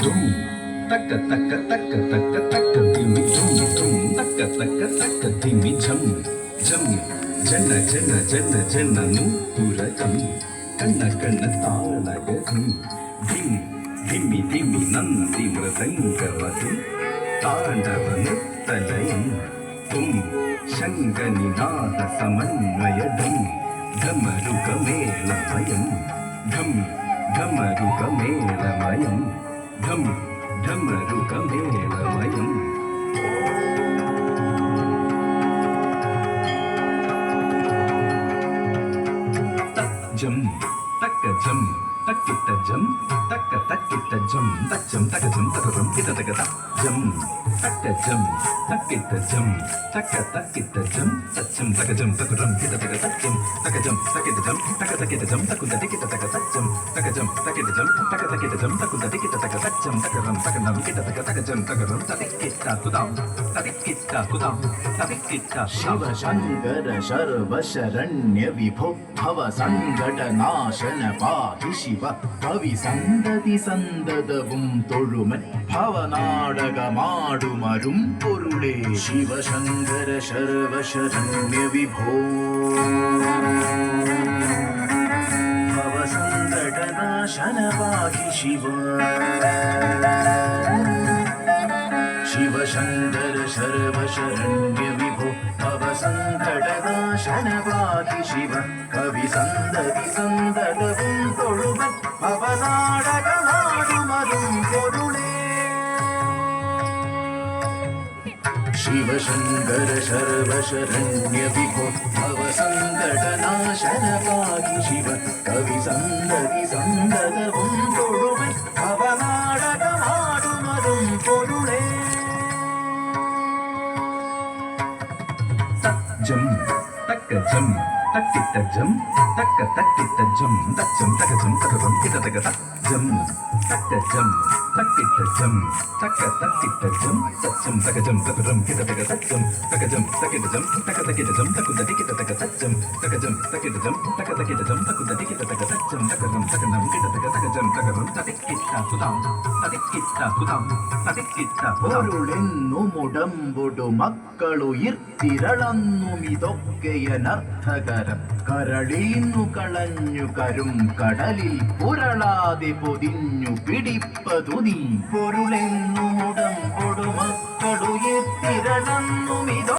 ധും തക്ക തക്ക തക്ക തക്ക തക്ക ധിമി ധും ധും തക്ക തക്ക തക്ക ധിമി ഝം ഝം ജന ജന ജന ജന നൂപുരകം കണ്ണ കണ്ണ താളഗതി ധിം ധിമി ധിമി നന്ദി മൃദംഗവതി താണ്ഡവ നൃത്തലയം തും ശങ്കനിനാദ സമന്വയദം ധമരുകമേളമയം ധം ധമരുകമേളമയം ധം ധമരുകമേളമയം തജ്ജം തക്കജം തക്കിത്തജം തക്ക തക്കിത്തജം തജ്ജം തകജം തകരം കിതതക തജ്ജം തക്കജം തക്കിത്തജം തക്ക തക്കിത്തജം തജ്ജം തകജം തകരം കിതതക തജ്ജം തകജം തക്കിത്തജം തക്ക തക്കിത്തജം തക്കുത തികിതതക തജ്ജം തകജം തക്കിത്തജം തക്ക തക്കിത്തജം തക്കുത തികിതതക തജ്ജം തകരം തകനം കിതതക തകജം തകരം തതിക്കിത്ത തുദാം തതിക്കിത്ത തുദാം തതിക്കിത്ത ശിവ ശങ്കര ശർവ ശരണ്യ വിഭോ ഭവ സങ്കട നാശന പാഹി ശിവ കവി സന്തതി സന്തതവും തൊഴുമൻ ഭവനാടകമാടുമരും പൊരുളേ ശിവശങ്കര ശർവ ശരണ്യ വിഭോ ഭവ സങ്കട നാശന പാഹി ശിവ ശിവശങ്കര ശർവ ശരണ്യ വിഭോ ഭവ സങ്കട നാശന പാഹി ശിവ കവി സന്തതി സന്തതവും തൊഴുമൻ ഭവനാടകമാടുമരും പൊരുളേ ശിവശങ്കര ശർവ ശരണ്യ വിഭോ ഭവ സങ്കട നാശന പാഹി ശിവ കവി സന്തതി സന്തതവും തൊഴുമൻ ഭവനാടകമാടുമരും പൊരുളേ തജ്ജം തക്കജം തക്കിത്തജം തക്ക തക്കിത്തജം തജ്ജം തകജം തകരം കിതതക തജ്ജം തക്കജം തക്കിത്തജം തക്ക തക്കിത്തജം തജ്ജം തകജം തകരം കിതതക തജ്ജം തകജം തക്കിത്തജം തക്ക തക്കിത്തജം തക്കുത തികിതതക തജ്ജം തകജം തക്കിത്തജം തക്ക തക്കിത്തജം തക്കുത തികിതതക തജ്ജം തകരം തകനം കിതതക തകജം തകരം തതിക്കിത്ത തുദാം തതിക്കിത്ത തുദാം തതിക്കിത്ത പൊരുളെന്നു മുടമ്പൊടു മക്കളുയിർത്തിരളന്നുമിതൊക്കെയനർത്ഥകരം കരളീന്നു കളഞ്ഞു കരും കടലിൽ പുരളാതെ പൊതിഞ്ഞു പിടിപ്പതു നീ പൊരുളെന്നു മുടമ്പൊടു മക്കളുയിർത്തിരളന്നുമിതൊ